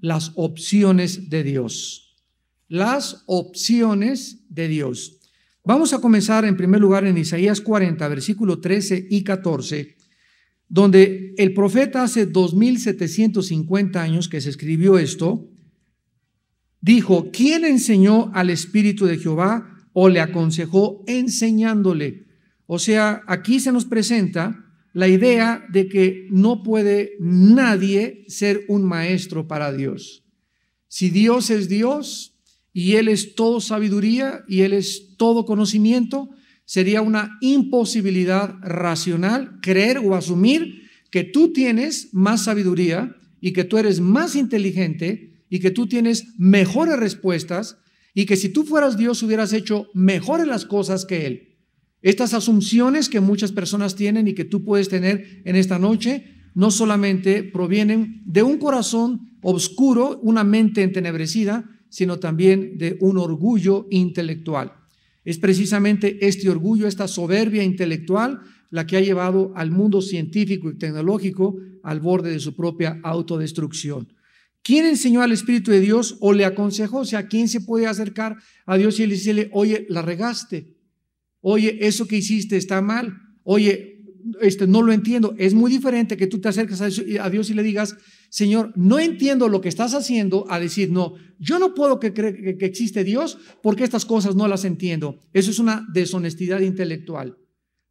las opciones de Dios. Las opciones de Dios. Vamos a comenzar en primer lugar en Isaías 40, versículo 13 y 14, donde el profeta hace 2750 años que se escribió esto, dijo: ¿quién enseñó al Espíritu de Jehová o le aconsejó enseñándole? O sea, aquí se nos presenta la idea de que no puede nadie ser un maestro para Dios. Si Dios es Dios y Él es todo sabiduría y Él es todo conocimiento, sería una imposibilidad racional creer o asumir que tú tienes más sabiduría y que tú eres más inteligente y que tú tienes mejores respuestas y que si tú fueras Dios hubieras hecho mejores las cosas que Él. Estas asunciones que muchas personas tienen y que tú puedes tener en esta noche no solamente provienen de un corazón oscuro, una mente entenebrecida, sino también de un orgullo intelectual. Es precisamente este orgullo, esta soberbia intelectual, la que ha llevado al mundo científico y tecnológico al borde de su propia autodestrucción. ¿Quién enseñó al Espíritu de Dios o le aconsejó? O sea, ¿quién se puede acercar a Dios y decirle: oye, la regaste? Oye, eso que hiciste está mal. Oye, no lo entiendo. Es muy diferente que tú te acerques a Dios y le digas: Señor, no entiendo lo que estás haciendo, a decir: no, yo no puedo creer que existe Dios porque estas cosas no las entiendo. Eso es una deshonestidad intelectual.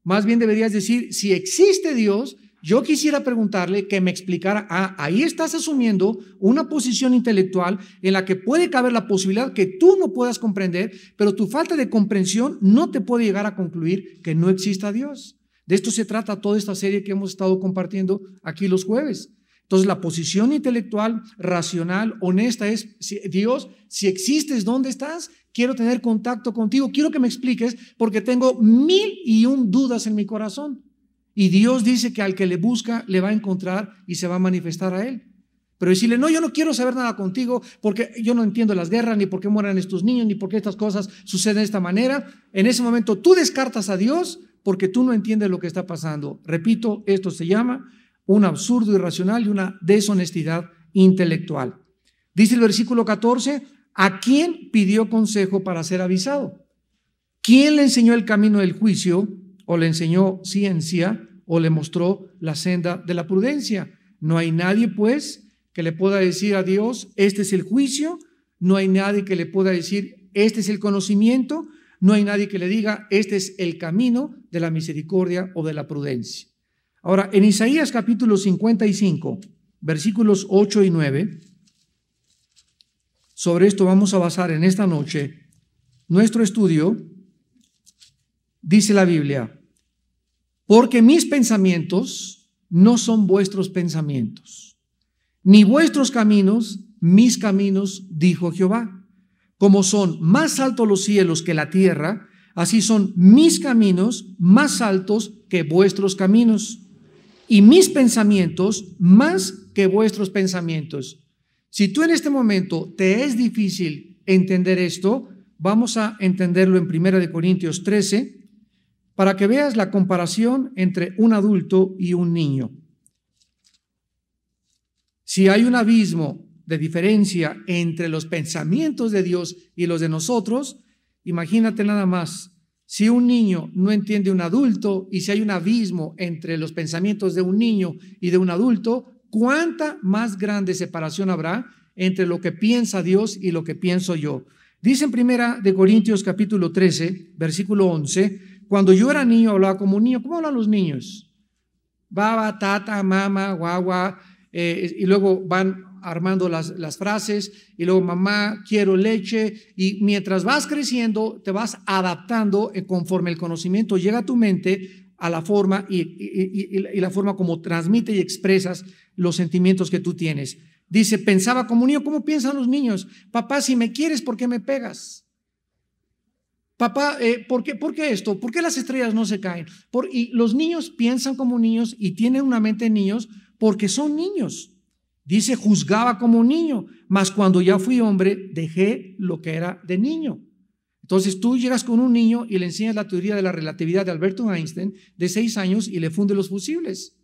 Más bien deberías decir: si existe Dios, yo quisiera preguntarle que me explicara. Ahí estás asumiendo una posición intelectual en la que puede caber la posibilidad que tú no puedas comprender, pero tu falta de comprensión no te puede llegar a concluir que no exista Dios. De esto se trata toda esta serie que hemos estado compartiendo aquí los jueves. Entonces, la posición intelectual, racional, honesta es: Dios, si existes, ¿dónde estás? Quiero tener contacto contigo, quiero que me expliques porque tengo 1001 dudas en mi corazón. Y Dios dice que al que le busca le va a encontrar y se va a manifestar a él. Pero decirle: no, yo no quiero saber nada contigo porque yo no entiendo las guerras, ni por qué mueran estos niños, ni por qué estas cosas suceden de esta manera. En ese momento tú descartas a Dios porque tú no entiendes lo que está pasando. Repito, esto se llama un absurdo irracional y una deshonestidad intelectual. Dice el versículo 14: ¿a quién pidió consejo para ser avisado? ¿Quién le enseñó el camino del juicio, o le enseñó ciencia, o le mostró la senda de la prudencia? No hay nadie, pues, que le pueda decir a Dios: este es el juicio. No hay nadie que le pueda decir: este es el conocimiento. No hay nadie que le diga: este es el camino de la misericordia o de la prudencia. Ahora, en Isaías capítulo 55, versículos 8 y 9, sobre esto vamos a basar en esta noche nuestro estudio. Dice la Biblia: porque mis pensamientos no son vuestros pensamientos, ni vuestros caminos mis caminos, dijo Jehová. Como son más altos los cielos que la tierra, así son mis caminos más altos que vuestros caminos, y mis pensamientos más que vuestros pensamientos. Si tú en este momento te es difícil entender esto, vamos a entenderlo en 1 Corintios 13, para que veas la comparación entre un adulto y un niño. Si hay un abismo de diferencia entre los pensamientos de Dios y los de nosotros, imagínate nada más, si un niño no entiende a un adulto y si hay un abismo entre los pensamientos de un niño y de un adulto, ¿cuánta más grande separación habrá entre lo que piensa Dios y lo que pienso yo? Dice en 1 Corintios capítulo 13, versículo 11, cuando yo era niño hablaba como un niño. ¿Cómo hablan los niños? Baba, tata, mama, guagua, y luego van armando las frases, y luego mamá, quiero leche, y mientras vas creciendo te vas adaptando conforme el conocimiento llega a tu mente a la forma y la forma como transmite y expresas los sentimientos que tú tienes. Dice, pensaba como un niño. ¿Cómo piensan los niños? Papá, si me quieres, ¿por qué me pegas? Papá, ¿por qué esto? ¿Por qué las estrellas no se caen? Y los niños piensan como niños y tienen una mente de niños porque son niños. Dice, juzgaba como un niño, mas cuando ya fui hombre, dejé lo que era de niño. Entonces tú llegas con un niño y le enseñas la teoría de la relatividad de Alberto Einstein de 6 años y le funde los fusibles.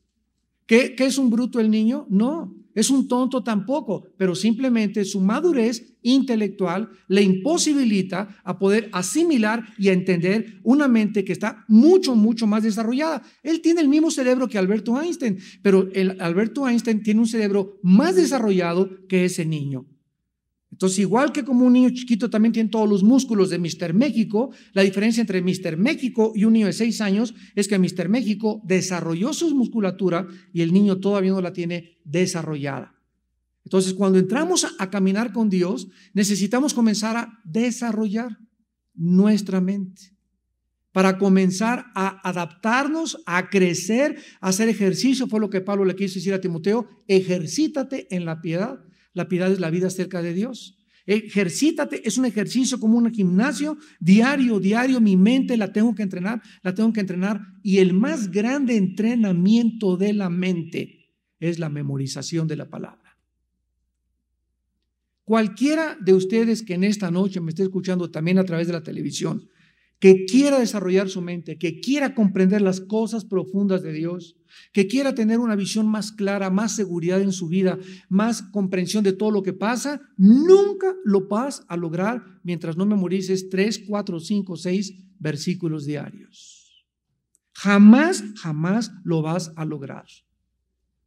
¿Qué es un bruto el niño? No, es un tonto tampoco, pero simplemente su madurez intelectual le imposibilita a poder asimilar y a entender una mente que está mucho, mucho más desarrollada. Él tiene el mismo cerebro que Alberto Einstein, pero Alberto Einstein tiene un cerebro más desarrollado que ese niño. Entonces, igual que como un niño chiquito también tiene todos los músculos de Mr. México, la diferencia entre Mr. México y un niño de 6 años es que Mr. México desarrolló su musculatura y el niño todavía no la tiene desarrollada. Entonces, cuando entramos a caminar con Dios, necesitamos comenzar a desarrollar nuestra mente para comenzar a adaptarnos, a crecer, a hacer ejercicio. Fue lo que Pablo le quiso decir a Timoteo: ejercítate en la piedad. La piedad es la vida cerca de Dios. Ejercítate, es un ejercicio como un gimnasio, diario, mi mente la tengo que entrenar, y el más grande entrenamiento de la mente es la memorización de la palabra. Cualquiera de ustedes que en esta noche me esté escuchando también a través de la televisión, que quiera desarrollar su mente, que quiera comprender las cosas profundas de Dios, que quiera tener una visión más clara, más seguridad en su vida, más comprensión de todo lo que pasa, nunca lo vas a lograr mientras no memorices 3, 4, 5, 6 versículos diarios. Jamás lo vas a lograr.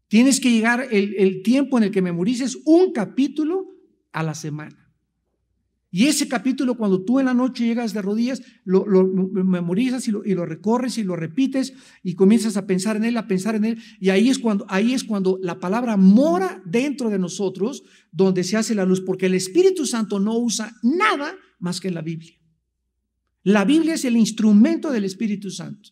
Tienes que llegar el tiempo en el que memorices un capítulo a la semana. Y ese capítulo, cuando tú en la noche llegas de rodillas, lo memorizas y lo recorres y lo repites y comienzas a pensar en él, y ahí es cuando la palabra mora dentro de nosotros, donde se hace la luz, porque el Espíritu Santo no usa nada más que la Biblia. La Biblia es el instrumento del Espíritu Santo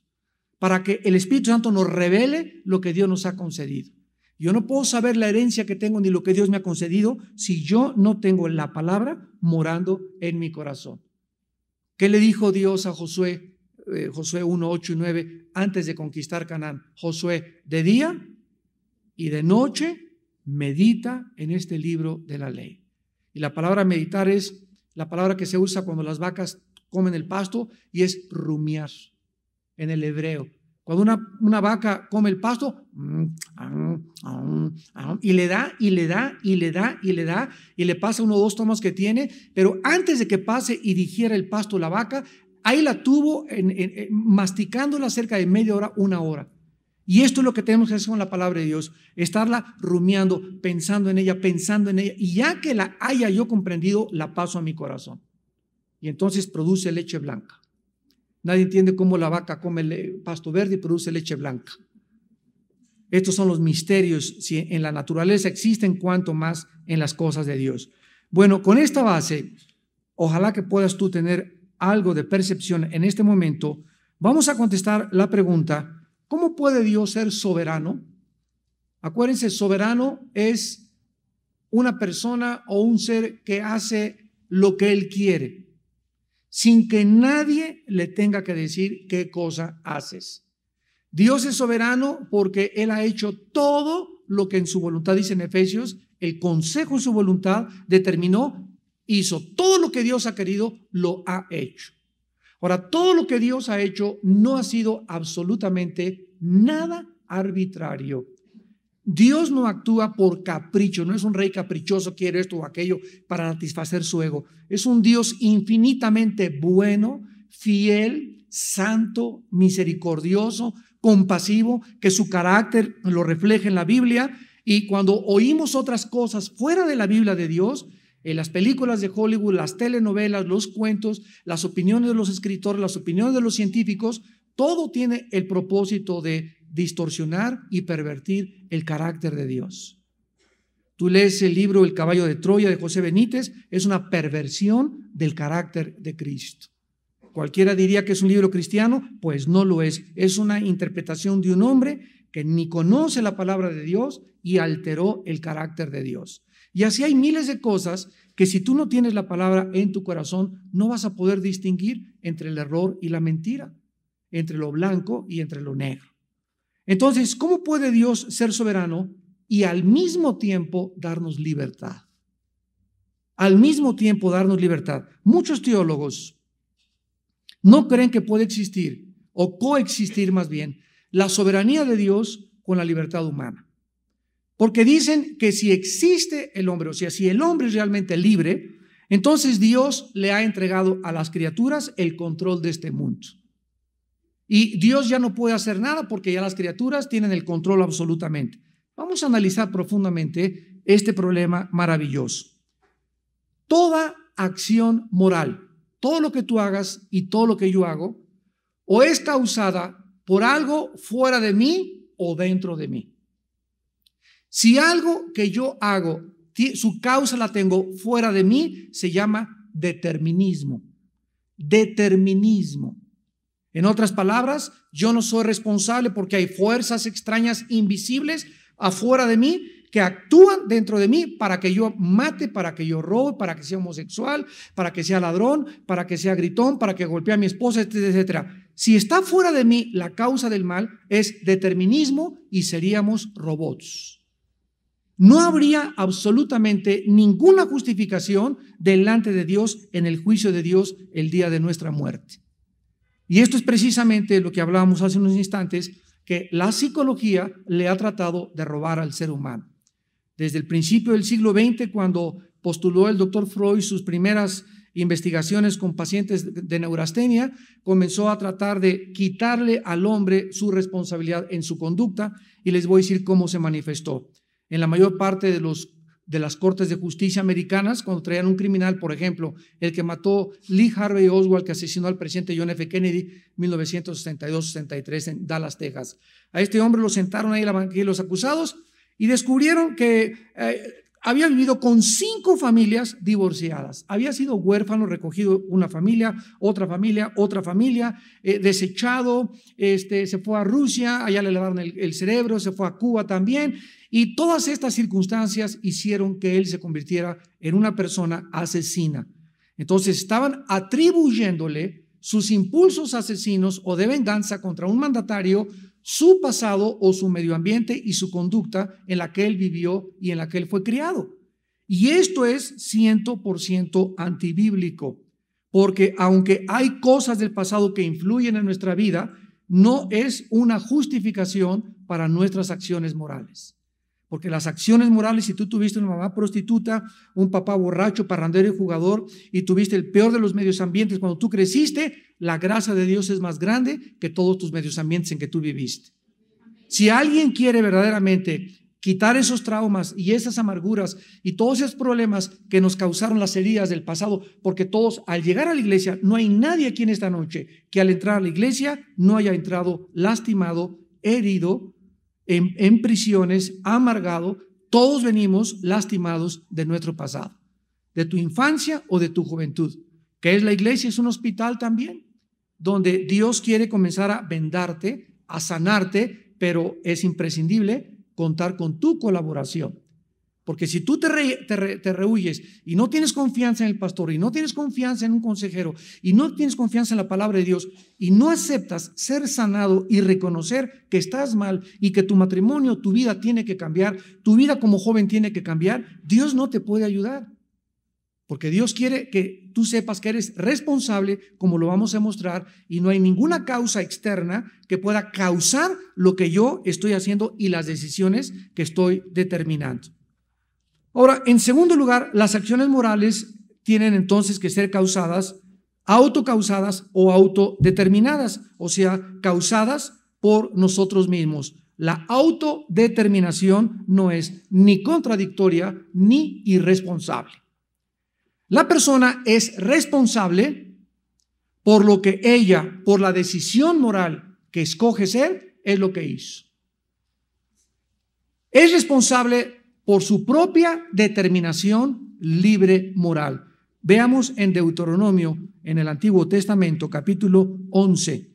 para que el Espíritu Santo nos revele lo que Dios nos ha concedido. Yo no puedo saber la herencia que tengo ni lo que Dios me ha concedido si yo no tengo la palabra morando en mi corazón. ¿Qué le dijo Dios a Josué? Josué 1, 8 y 9, antes de conquistar Canaán. Josué, de día y de noche medita en este libro de la ley. Y la palabra meditar es la palabra que se usa cuando las vacas comen el pasto, y es rumiar en el hebreo. Cuando una vaca come el pasto, y le da, y le pasa 1 o 2 tomas que tiene, pero antes de que pase y digiera el pasto la vaca, ahí la tuvo masticándola cerca de media hora, 1 hora. Y esto es lo que tenemos que hacer con la palabra de Dios, estarla rumiando, pensando en ella, y ya que la haya yo comprendido, la paso a mi corazón. Y entonces produce leche blanca. Nadie entiende cómo la vaca come el pasto verde y produce leche blanca. Estos son los misterios, si en la naturaleza existen, cuanto más en las cosas de Dios. Bueno, con esta base, ojalá que puedas tú tener algo de percepción en este momento. Vamos a contestar la pregunta: ¿cómo puede Dios ser soberano? Acuérdense, soberano es una persona o un ser que hace lo que él quiere, sin que nadie le tenga que decir qué cosa haces. Dios es soberano porque Él ha hecho todo lo que en su voluntad, dice en Efesios, el consejo en su voluntad determinó, hizo todo lo que Dios ha querido, lo ha hecho. Ahora, todo lo que Dios ha hecho no ha sido absolutamente nada arbitrario. Dios no actúa por capricho, no es un rey caprichoso, quiere esto o aquello para satisfacer su ego. Es un Dios infinitamente bueno, fiel, santo, misericordioso, compasivo, que su carácter lo refleja en la Biblia. Y cuando oímos otras cosas fuera de la Biblia de Dios, en las películas de Hollywood, las telenovelas, los cuentos, las opiniones de los escritores, las opiniones de los científicos, todo tiene el propósito de distorsionar y pervertir el carácter de Dios. Tú lees el libro El caballo de Troya de José Benítez, es una perversión del carácter de Cristo. Cualquiera diría que es un libro cristiano, pues no lo es. Es una interpretación de un hombre que ni conoce la palabra de Dios y alteró el carácter de Dios. Y así hay miles de cosas que si tú no tienes la palabra en tu corazón, no vas a poder distinguir entre el error y la mentira, entre lo blanco y entre lo negro. Entonces, ¿cómo puede Dios ser soberano y al mismo tiempo darnos libertad? Al mismo tiempo darnos libertad. Muchos teólogos no creen que puede existir, o coexistir más bien, la soberanía de Dios con la libertad humana. Porque dicen que si existe el hombre, o sea, si el hombre es realmente libre, entonces Dios le ha entregado a las criaturas el control de este mundo. Y Dios ya no puede hacer nada porque ya las criaturas tienen el control absolutamente. Vamos a analizar profundamente este problema maravilloso. Toda acción moral, todo lo que tú hagas y todo lo que yo hago, o es causada por algo fuera de mí o dentro de mí. Si algo que yo hago, su causa la tengo fuera de mí, se llama determinismo. Determinismo. En otras palabras, yo no soy responsable porque hay fuerzas extrañas invisibles afuera de mí que actúan dentro de mí para que yo mate, para que yo robe, para que sea homosexual, para que sea ladrón, para que sea gritón, para que golpee a mi esposa, etcétera, etcétera. Si está fuera de mí, la causa del mal es determinismo y seríamos robots. No habría absolutamente ninguna justificación delante de Dios en el juicio de Dios el día de nuestra muerte. Y esto es precisamente lo que hablábamos hace unos instantes, que la psicología le ha tratado de robar al ser humano. Desde el principio del siglo XX, cuando postuló el doctor Freud sus primeras investigaciones con pacientes de neurastenia, comenzó a tratar de quitarle al hombre su responsabilidad en su conducta, y les voy a decir cómo se manifestó. En la mayor parte de las cortes de justicia americanas, cuando traían un criminal, por ejemplo, el que mató Lee Harvey Oswald, que asesinó al presidente John F. Kennedy en 1962-63 en Dallas, Texas. A este hombre lo sentaron ahí en la banquilla de los acusados y descubrieron que había vivido con 5 familias divorciadas. Había sido huérfano, recogido una familia, otra familia, desechado, se fue a Rusia, allá le lavaron el cerebro, se fue a Cuba también. Y todas estas circunstancias hicieron que él se convirtiera en una persona asesina. Entonces estaban atribuyéndole sus impulsos asesinos o de venganza contra un mandatario, su pasado o su medio ambiente y su conducta en la que él vivió y en la que él fue criado. Y esto es 100% antibíblico, porque aunque hay cosas del pasado que influyen en nuestra vida, no es una justificación para nuestras acciones morales. Porque las acciones morales, si tú tuviste una mamá prostituta, un papá borracho, parrandero y jugador, y tuviste el peor de los medios ambientes cuando tú creciste, la gracia de Dios es más grande que todos tus medios ambientes en que tú viviste. Si alguien quiere verdaderamente quitar esos traumas y esas amarguras y todos esos problemas que nos causaron las heridas del pasado, porque todos al llegar a la iglesia, no hay nadie aquí en esta noche que al entrar a la iglesia no haya entrado lastimado, herido, en prisiones, amargado. Todos venimos lastimados de nuestro pasado, de tu infancia o de tu juventud. ¿Qué es la iglesia? Es un hospital también, donde Dios quiere comenzar a vendarte, a sanarte, pero es imprescindible contar con tu colaboración. Porque si tú te rehuyes y no tienes confianza en el pastor y no tienes confianza en un consejero y no tienes confianza en la palabra de Dios y no aceptas ser sanado y reconocer que estás mal y que tu matrimonio, tu vida tiene que cambiar, tu vida como joven tiene que cambiar, Dios no te puede ayudar. Porque Dios quiere que tú sepas que eres responsable, como lo vamos a mostrar, y no hay ninguna causa externa que pueda causar lo que yo estoy haciendo y las decisiones que estoy determinando. Ahora, en segundo lugar, las acciones morales tienen entonces que ser causadas, autocausadas o autodeterminadas, o sea, causadas por nosotros mismos. La autodeterminación no es ni contradictoria ni irresponsable. La persona es responsable por lo que ella, por la decisión moral que escoge ser, es lo que hizo. Es responsable por su propia determinación libre moral. Veamos en Deuteronomio, en el Antiguo Testamento, capítulo 11,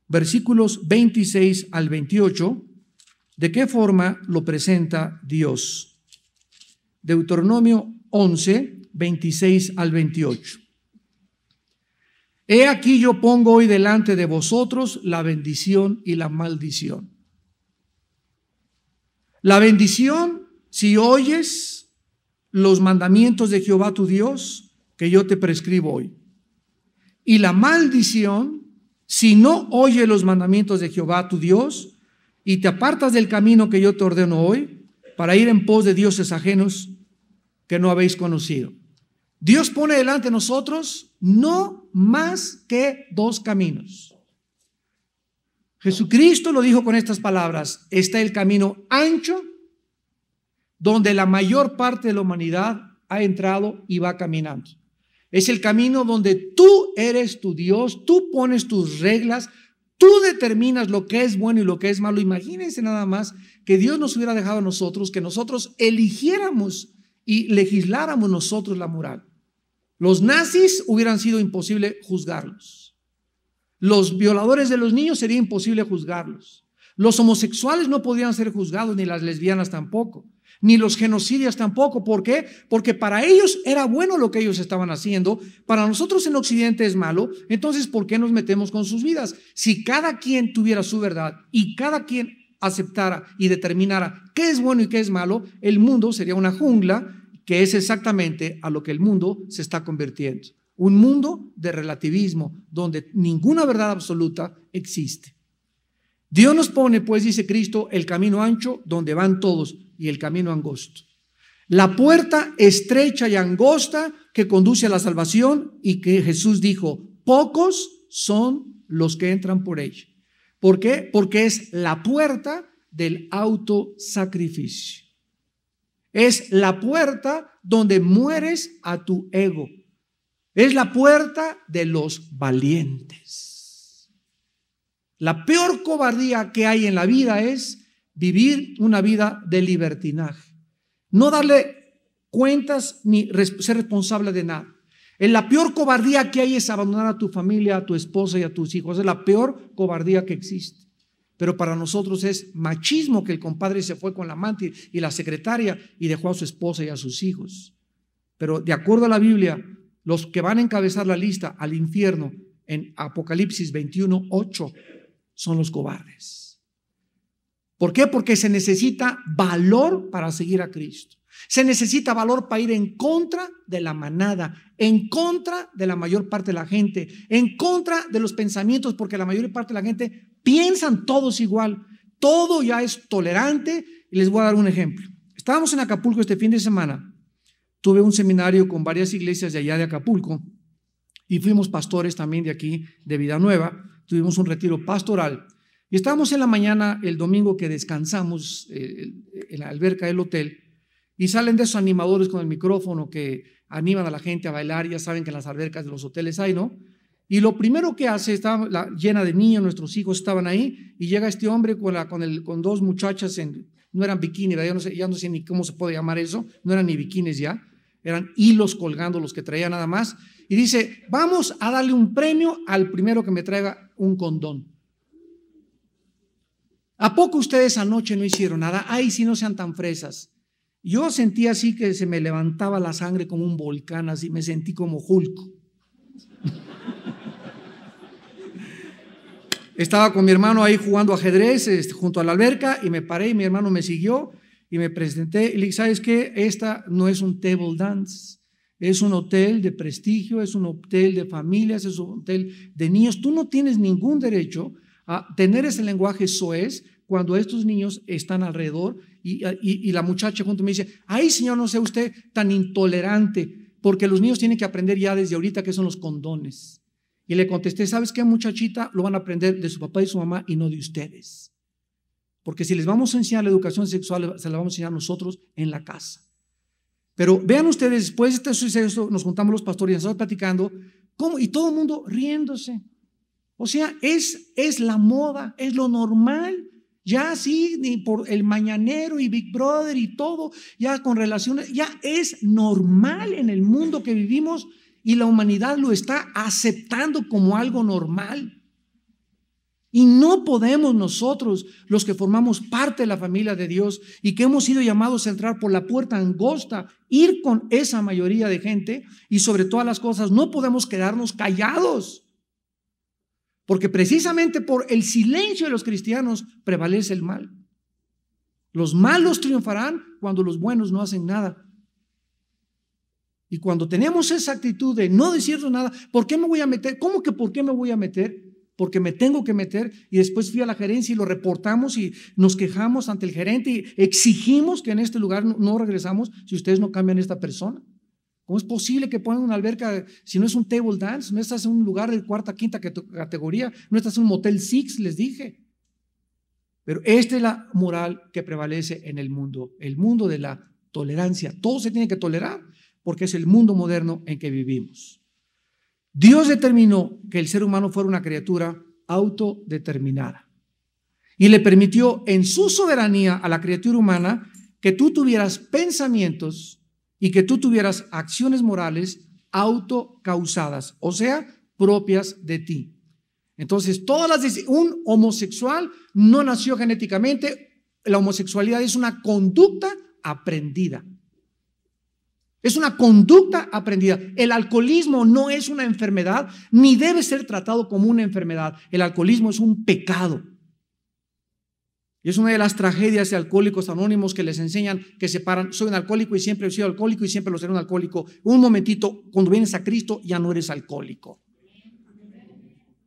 versículos 26 al 28, de qué forma lo presenta Dios. Deuteronomio 11, 26 al 28. He aquí yo pongo hoy delante de vosotros la bendición y la maldición. La bendición, si oyes los mandamientos de Jehová tu Dios, que yo te prescribo hoy. Y la maldición, si no oyes los mandamientos de Jehová tu Dios, y te apartas del camino que yo te ordeno hoy, para ir en pos de dioses ajenos que no habéis conocido. Dios pone delante de nosotros no más que dos caminos. Jesucristo lo dijo con estas palabras: está el camino ancho, donde la mayor parte de la humanidad ha entrado y va caminando. Es el camino donde tú eres tu Dios, tú pones tus reglas, tú determinas lo que es bueno y lo que es malo. Imagínense nada más que Dios nos hubiera dejado a nosotros, que nosotros eligiéramos y legisláramos nosotros la moral. Los nazis hubieran sido imposible juzgarlos. Los violadores de los niños sería imposible juzgarlos. Los homosexuales no podían ser juzgados, ni las lesbianas tampoco, ni los genocidas tampoco. ¿Por qué? Porque para ellos era bueno lo que ellos estaban haciendo. Para nosotros en Occidente es malo. Entonces, ¿por qué nos metemos con sus vidas? Si cada quien tuviera su verdad y cada quien aceptara y determinara qué es bueno y qué es malo, el mundo sería una jungla, que es exactamente a lo que el mundo se está convirtiendo. Un mundo de relativismo, donde ninguna verdad absoluta existe. Dios nos pone, pues, dice Cristo, el camino ancho donde van todos y el camino angosto. La puerta estrecha y angosta que conduce a la salvación, y que Jesús dijo, pocos son los que entran por ella. ¿Por qué? Porque es la puerta del autosacrificio. Es la puerta donde mueres a tu ego. Es la puerta de los valientes. La peor cobardía que hay en la vida es vivir una vida de libertinaje. No darle cuentas ni ser responsable de nada. La peor cobardía que hay es abandonar a tu familia, a tu esposa y a tus hijos. Es la peor cobardía que existe. Pero para nosotros es machismo que el compadre se fue con la amante y la secretaria y dejó a su esposa y a sus hijos. Pero de acuerdo a la Biblia, los que van a encabezar la lista al infierno en Apocalipsis 21:8 son los cobardes. ¿Por qué? Porque se necesita valor para seguir a Cristo. Se necesita valor para ir en contra de la manada, en contra de la mayor parte de la gente, en contra de los pensamientos, porque la mayor parte de la gente piensan todos igual, todo ya es tolerante. Y les voy a dar un ejemplo. Estábamos en Acapulco este fin de semana, tuve un seminario con varias iglesias de allá de Acapulco y fuimos pastores también de aquí, de Vida Nueva, tuvimos un retiro pastoral y estábamos en la mañana el domingo que descansamos en la alberca del hotel. Y salen de esos animadores con el micrófono que animan a la gente a bailar. Ya saben que en las albercas de los hoteles hay, ¿no? Y lo primero que hace, estaba llena de niños, nuestros hijos estaban ahí, y llega este hombre con dos muchachas, no eran bikinis, ya no sé ni cómo se puede llamar eso, no eran ni bikinis ya, eran hilos colgando los que traía nada más, y dice, vamos a darle un premio al primero que me traiga un condón. ¿A poco ustedes anoche no hicieron nada? Ay, si no sean tan fresas. Yo sentí así que se me levantaba la sangre como un volcán, así me sentí como Hulk. Estaba con mi hermano ahí jugando ajedrez junto a la alberca y me paré y mi hermano me siguió y me presenté y le dije, ¿sabes qué? Esta no es un table dance, es un hotel de prestigio, es un hotel de familias, es un hotel de niños. Tú no tienes ningún derecho a tener ese lenguaje soez cuando estos niños están alrededor. Y la muchacha junto me dice, ay señor, no sea usted tan intolerante, porque los niños tienen que aprender ya desde ahorita qué son los condones. Y le contesté, ¿sabes qué, muchachita? Lo van a aprender de su papá y su mamá y no de ustedes. Porque si les vamos a enseñar la educación sexual, se la vamos a enseñar nosotros en la casa. Pero vean ustedes, después de este suceso, nos juntamos los pastores y estamos platicando, ¿cómo? Y todo el mundo riéndose. O sea, es la moda, es lo normal. Ya sí, ni por el Mañanero y Big Brother y todo, ya con relaciones, ya es normal en el mundo que vivimos y la humanidad lo está aceptando como algo normal. Y no podemos nosotros, los que formamos parte de la familia de Dios y que hemos sido llamados a entrar por la puerta angosta, ir con esa mayoría de gente y sobre todas las cosas, no podemos quedarnos callados. Porque precisamente por el silencio de los cristianos prevalece el mal. Los malos triunfarán cuando los buenos no hacen nada. Y cuando tenemos esa actitud de no decirnos nada, ¿por qué me voy a meter? ¿Cómo que por qué me voy a meter? porque me tengo que meter, y después fui a la gerencia y lo reportamos y nos quejamos ante el gerente y exigimos que en este lugar no regresamos si ustedes no cambian a esta persona. ¿Cómo es posible que pongan una alberca si no es un table dance? No estás en un lugar de cuarta, quinta categoría, no estás en un Motel Six, les dije. Pero esta es la moral que prevalece en el mundo de la tolerancia. Todo se tiene que tolerar porque es el mundo moderno en que vivimos. Dios determinó que el ser humano fuera una criatura autodeterminada y le permitió en su soberanía a la criatura humana que tú tuvieras pensamientos y que tú tuvieras acciones morales autocausadas, o sea, propias de ti. Entonces, un homosexual no nació genéticamente. La homosexualidad es una conducta aprendida. Es una conducta aprendida. El alcoholismo no es una enfermedad, ni debe ser tratado como una enfermedad. El alcoholismo es un pecado. Y es una de las tragedias de Alcohólicos Anónimos que les enseñan que separan. Soy un alcohólico y siempre he sido alcohólico y siempre lo seré un alcohólico. Un momentito, cuando vienes a Cristo ya no eres alcohólico.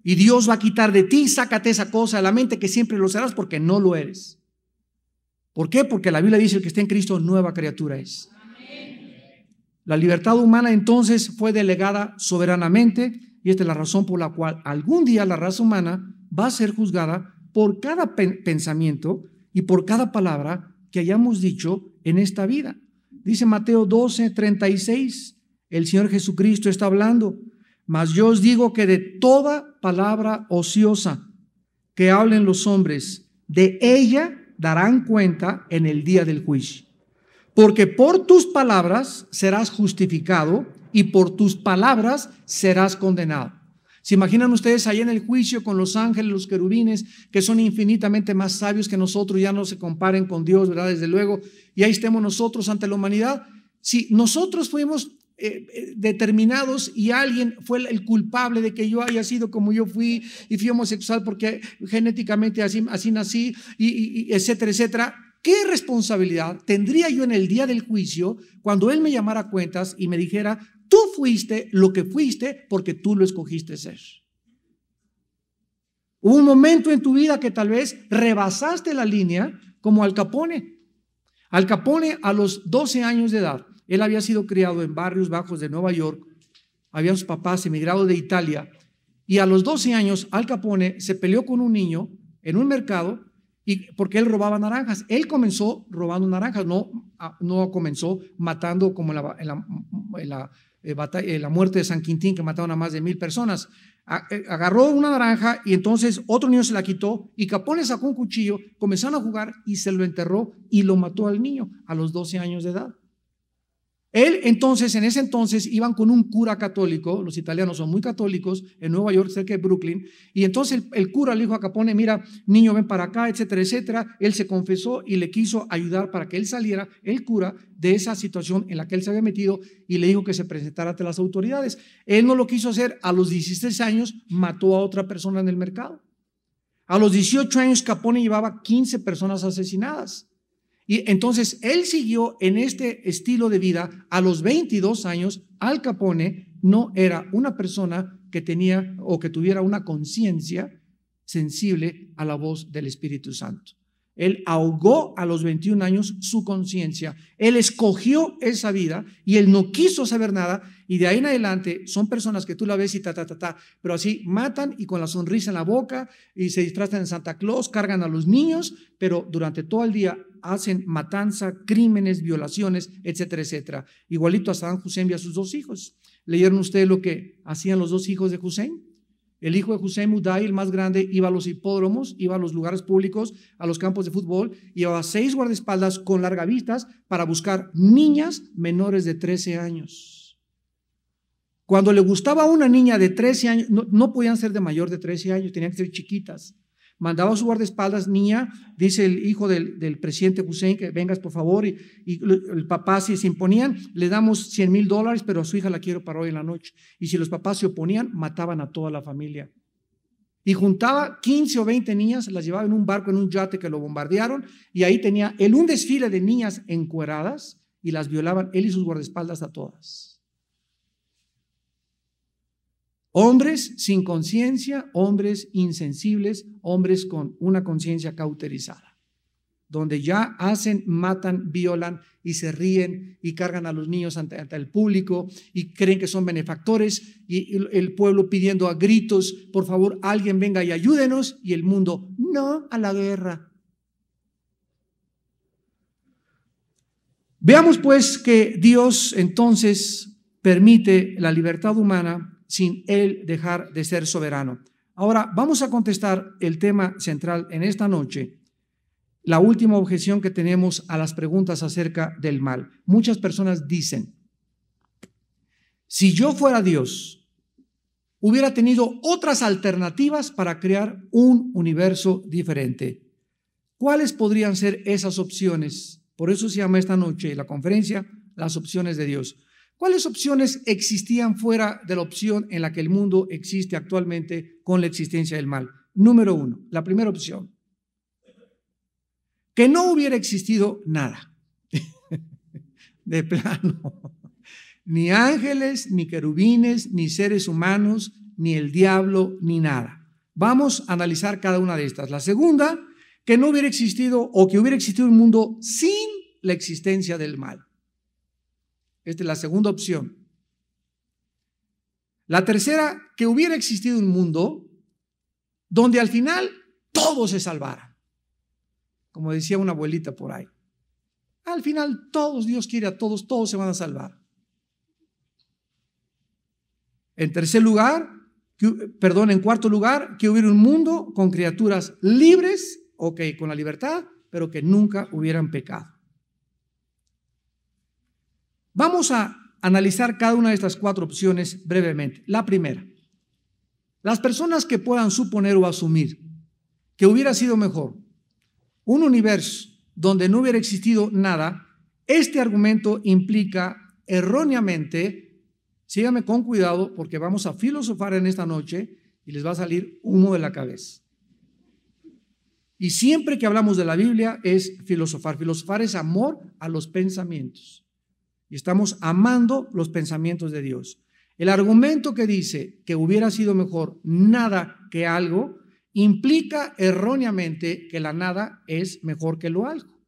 Y Dios va a quitar de ti, sácate esa cosa de la mente que siempre lo serás porque no lo eres. ¿Por qué? Porque la Biblia dice el que está en Cristo nueva criatura es. La libertad humana entonces fue delegada soberanamente y esta es la razón por la cual algún día la raza humana va a ser juzgada por cada pensamiento y por cada palabra que hayamos dicho en esta vida. Dice Mateo 12:36, el Señor Jesucristo está hablando. Mas yo os digo que de toda palabra ociosa que hablen los hombres, de ella darán cuenta en el día del juicio. Porque por tus palabras serás justificado y por tus palabras serás condenado. ¿Se imaginan ustedes ahí en el juicio con los ángeles, los querubines, que son infinitamente más sabios que nosotros, ya no se comparen con Dios, ¿verdad? Desde luego, y ahí estemos nosotros ante la humanidad. Si nosotros fuimos determinados y alguien fue el culpable de que yo haya sido como yo fui y fui homosexual porque genéticamente así nací y etcétera, etcétera, ¿qué responsabilidad tendría yo en el día del juicio cuando Él me llamara a cuentas y me dijera, tú fuiste lo que fuiste porque tú lo escogiste ser? Hubo un momento en tu vida que tal vez rebasaste la línea como Al Capone. Al Capone a los 12 años de edad, él había sido criado en barrios bajos de Nueva York, habían sus papás emigrados de Italia, y a los 12 años Al Capone se peleó con un niño en un mercado porque él robaba naranjas. Él comenzó robando naranjas, no comenzó matando como en la muerte de San Quintín, que mataron a más de 1,000 personas. Agarró una naranja y entonces otro niño se la quitó y Capone sacó un cuchillo, comenzaron a jugar y se lo enterró y lo mató al niño a los 12 años de edad. Él entonces, en ese entonces, iban con un cura católico, los italianos son muy católicos, en Nueva York, cerca de Brooklyn, y entonces el cura le dijo a Capone, mira, niño, ven para acá, etcétera, etcétera. Él se confesó y le quiso ayudar para que él saliera, el cura, de esa situación en la que él se había metido y le dijo que se presentara ante las autoridades. Él no lo quiso hacer, a los 16 años mató a otra persona en el mercado. A los 18 años Capone llevaba 15 personas asesinadas. Y entonces él siguió en este estilo de vida. A los 22 años, Al Capone no era una persona que tenía o que tuviera una conciencia sensible a la voz del Espíritu Santo. Él ahogó a los 21 años su conciencia. Él escogió esa vida y él no quiso saber nada. Y de ahí en adelante son personas que tú la ves y pero así matan y con la sonrisa en la boca y se disfrazan en Santa Claus, cargan a los niños, pero durante todo el día hacen matanza, crímenes, violaciones, etcétera, etcétera. Igualito a Saddam Hussein y a sus 2 hijos. ¿Leyeron ustedes lo que hacían los 2 hijos de Hussein? El hijo de Hussein Uday, el más grande, iba a los hipódromos, iba a los lugares públicos, a los campos de fútbol, y llevaba 6 guardaespaldas con largavistas para buscar niñas menores de 13 años. Cuando le gustaba a una niña de 13 años, no podían ser de mayor de 13 años, tenían que ser chiquitas. Mandaba a su guardaespaldas, niña, dice el hijo del presidente Hussein, que vengas por favor, y el papá, si se imponían, le damos $100,000, pero a su hija la quiero para hoy en la noche. Y si los papás se oponían, mataban a toda la familia. Y juntaba 15 o 20 niñas, las llevaba en un barco, en un yate que lo bombardearon, y ahí tenía un desfile de niñas encueradas, y las violaban él y sus guardaespaldas a todas. Hombres sin conciencia, hombres insensibles, hombres con una conciencia cauterizada, donde ya hacen, matan, violan y se ríen y cargan a los niños ante el público y creen que son benefactores, y el pueblo pidiendo a gritos, por favor, alguien venga y ayúdenos, y el mundo, no a la guerra. Veamos pues que Dios entonces permite la libertad humana sin Él dejar de ser soberano. Ahora vamos a contestar el tema central en esta noche, la última objeción que tenemos a las preguntas acerca del mal. Muchas personas dicen, si yo fuera Dios, hubiera tenido otras alternativas para crear un universo diferente. ¿Cuáles podrían ser esas opciones? Por eso se llama esta noche la conferencia, las opciones de Dios. ¿Cuáles opciones existían fuera de la opción en la que el mundo existe actualmente con la existencia del mal? Número 1, la primera opción, que no hubiera existido nada, de plano, ni ángeles, ni querubines, ni seres humanos, ni el diablo, ni nada. Vamos a analizar cada una de estas. La segunda, que no hubiera existido o que hubiera existido un mundo sin la existencia del mal. Esta es la segunda opción. La tercera, que hubiera existido un mundo donde al final todos se salvaran. Como decía una abuelita por ahí. Al final todos, Dios quiere a todos, todos se van a salvar. En cuarto lugar, que hubiera un mundo con criaturas libres, con la libertad, pero que nunca hubieran pecado. Vamos a analizar cada una de estas cuatro opciones brevemente. La primera, las personas que puedan suponer o asumir que hubiera sido mejor un universo donde no hubiera existido nada, este argumento implica erróneamente, síganme con cuidado porque vamos a filosofar en esta noche y les va a salir humo de la cabeza. Y siempre que hablamos de la Biblia es filosofar. Filosofar es amor a los pensamientos. Y estamos amando los pensamientos de Dios. El argumento que dice que hubiera sido mejor nada que algo implica erróneamente que la nada es mejor que lo algo.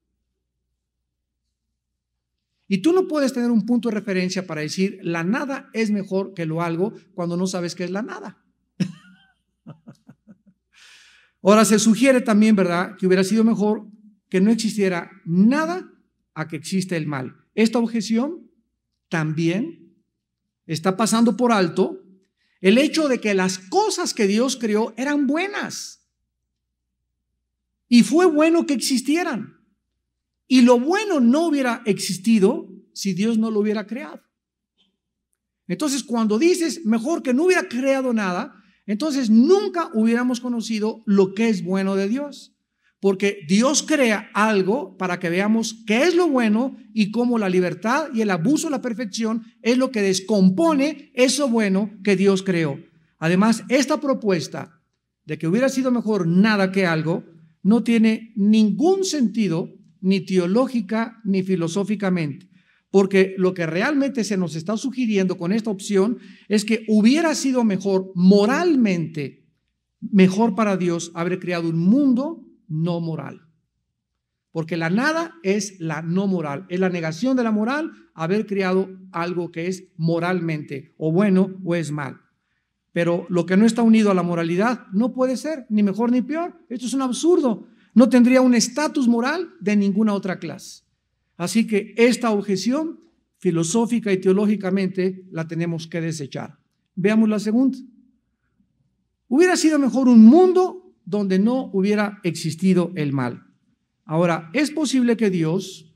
Y tú no puedes tener un punto de referencia para decir la nada es mejor que lo algo cuando no sabes qué es la nada. Ahora se sugiere también, ¿verdad?, que hubiera sido mejor que no existiera nada a que exista el mal. Esta objeción también está pasando por alto el hecho de que las cosas que Dios creó eran buenas y fue bueno que existieran, y lo bueno no hubiera existido si Dios no lo hubiera creado. Entonces, cuando dices mejor que no hubiera creado nada, entonces nunca hubiéramos conocido lo que es bueno de Dios. Porque Dios crea algo para que veamos qué es lo bueno y cómo la libertad y el abuso de la perfección es lo que descompone eso bueno que Dios creó. Además, esta propuesta de que hubiera sido mejor nada que algo no tiene ningún sentido, ni teológica ni filosóficamente. Porque lo que realmente se nos está sugiriendo con esta opción es que hubiera sido mejor moralmente, mejor para Dios haber creado un mundo no moral, porque la nada es la no moral, es la negación de la moral, haber creado algo que es moralmente o bueno o es mal. Pero lo que no está unido a la moralidad no puede ser ni mejor ni peor. Esto es un absurdo, no tendría un estatus moral de ninguna otra clase. Así que esta objeción filosófica y teológicamente la tenemos que desechar. Veamos la segunda. Hubiera sido mejor un mundo donde no hubiera existido el mal. Ahora, es posible que Dios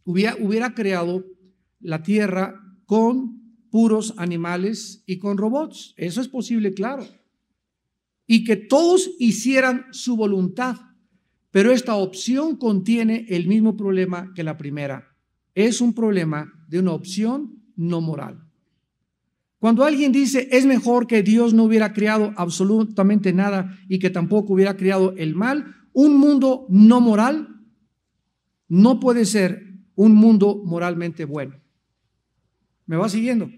hubiera creado la tierra con puros animales y con robots. Eso es posible, claro. Y que todos hicieran su voluntad. Pero esta opción contiene el mismo problema que la primera. Es un problema de una opción no moral. Cuando alguien dice es mejor que Dios no hubiera creado absolutamente nada y que tampoco hubiera creado el mal, un mundo no moral no puede ser un mundo moralmente bueno. ¿Me va siguiendo?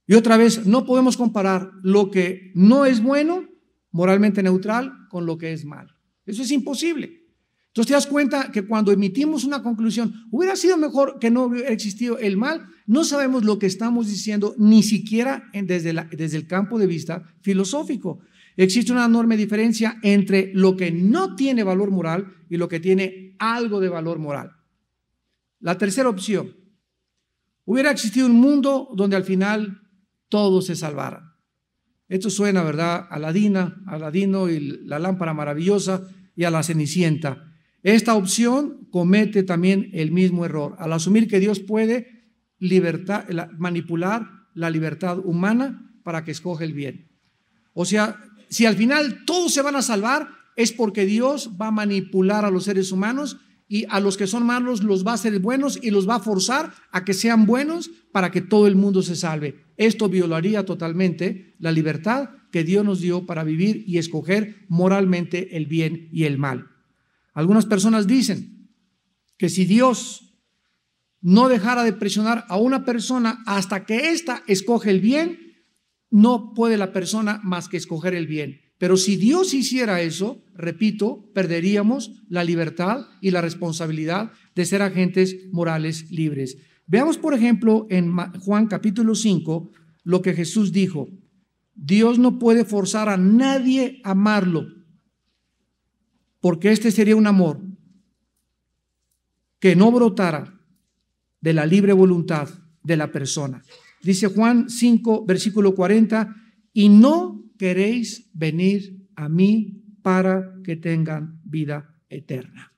Y otra vez, no podemos comparar lo que no es bueno, moralmente neutral, con lo que es malo. Eso es imposible. Entonces te das cuenta que cuando emitimos una conclusión, hubiera sido mejor que no hubiera existido el mal, no sabemos lo que estamos diciendo ni siquiera desde el campo de vista filosófico. Existe una enorme diferencia entre lo que no tiene valor moral y lo que tiene algo de valor moral. La tercera opción, hubiera existido un mundo donde al final todos se salvaran. Esto suena, ¿verdad?, a Aladino y la lámpara maravillosa y a la Cenicienta. Esta opción comete también el mismo error al asumir que Dios puede manipular la libertad humana para que escoja el bien. O sea, si al final todos se van a salvar, es porque Dios va a manipular a los seres humanos y a los que son malos los va a hacer buenos y los va a forzar a que sean buenos para que todo el mundo se salve. Esto violaría totalmente la libertad que Dios nos dio para vivir y escoger moralmente el bien y el mal. Algunas personas dicen que si Dios no dejara de presionar a una persona hasta que ésta escoge el bien, no puede la persona más que escoger el bien. Pero si Dios hiciera eso, repito, perderíamos la libertad y la responsabilidad de ser agentes morales libres. Veamos, por ejemplo, en Juan capítulo 5, lo que Jesús dijo. Dios no puede forzar a nadie a amarlo, porque este sería un amor que no brotara de la libre voluntad de la persona. Dice Juan 5, versículo 40, y no queréis venir a mí para que tengan vida eterna.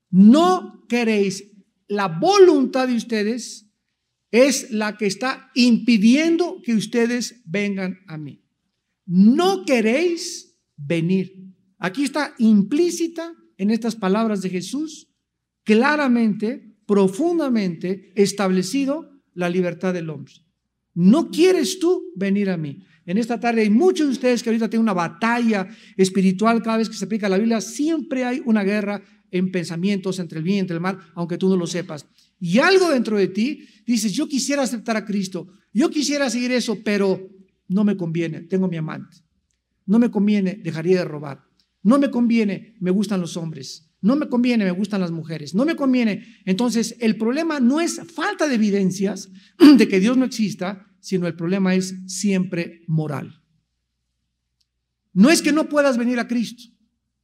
No queréis, la voluntad de ustedes es la que está impidiendo que ustedes vengan a mí. No queréis venir. Aquí está implícita en estas palabras de Jesús, claramente, profundamente establecido la libertad del hombre. No quieres tú venir a mí. En esta tarde hay muchos de ustedes que ahorita tienen una batalla espiritual. Cada vez que se aplica la Biblia, siempre hay una guerra en pensamientos entre el bien y entre el mal, aunque tú no lo sepas. Y algo dentro de ti dices, yo quisiera aceptar a Cristo, yo quisiera seguir eso, pero no me conviene, tengo mi amante. No me conviene, dejaría de robar. No me conviene, me gustan los hombres. No me conviene, me gustan las mujeres. No me conviene. Entonces, el problema no es falta de evidencias de que Dios no exista, sino el problema es siempre moral. No es que no puedas venir a Cristo,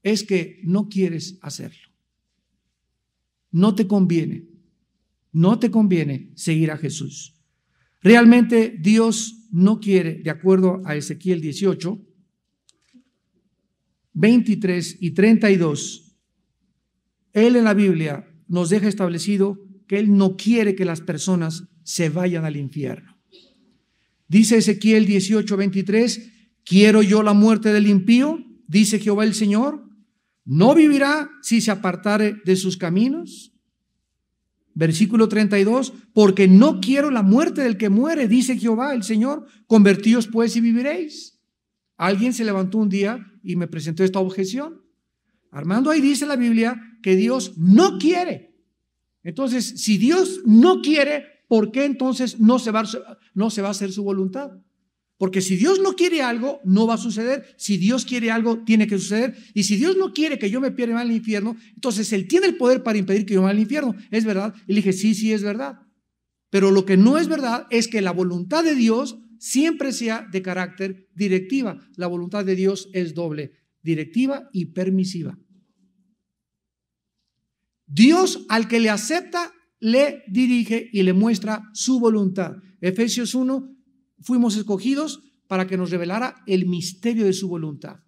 es que no quieres hacerlo. No te conviene seguir a Jesús. Realmente Dios no quiere, de acuerdo a Ezequiel 18, 23 y 32, Él en la Biblia nos deja establecido que Él no quiere que las personas se vayan al infierno. Dice Ezequiel 18, 23, ¿quiero yo la muerte del impío? Dice Jehová el Señor. ¿No vivirá si se apartare de sus caminos? Versículo 32, porque no quiero la muerte del que muere, dice Jehová el Señor. Convertíos pues y viviréis. Alguien se levantó un día y me presentó esta objeción. Armando, ahí dice la Biblia que Dios no quiere. Entonces, si Dios no quiere, ¿por qué entonces no se va a hacer su voluntad? Porque si Dios no quiere algo, no va a suceder. Si Dios quiere algo, tiene que suceder. Y si Dios no quiere que yo me pierda al infierno, entonces Él tiene el poder para impedir que yo me vaya al infierno. ¿Es verdad? Y le dije, sí, es verdad. Pero lo que no es verdad es que la voluntad de Dios siempre sea de carácter directiva. La voluntad de Dios es doble, directiva y permisiva. Dios al que le acepta, le dirige y le muestra su voluntad. Efesios 1, fuimos escogidos para que nos revelara el misterio de su voluntad.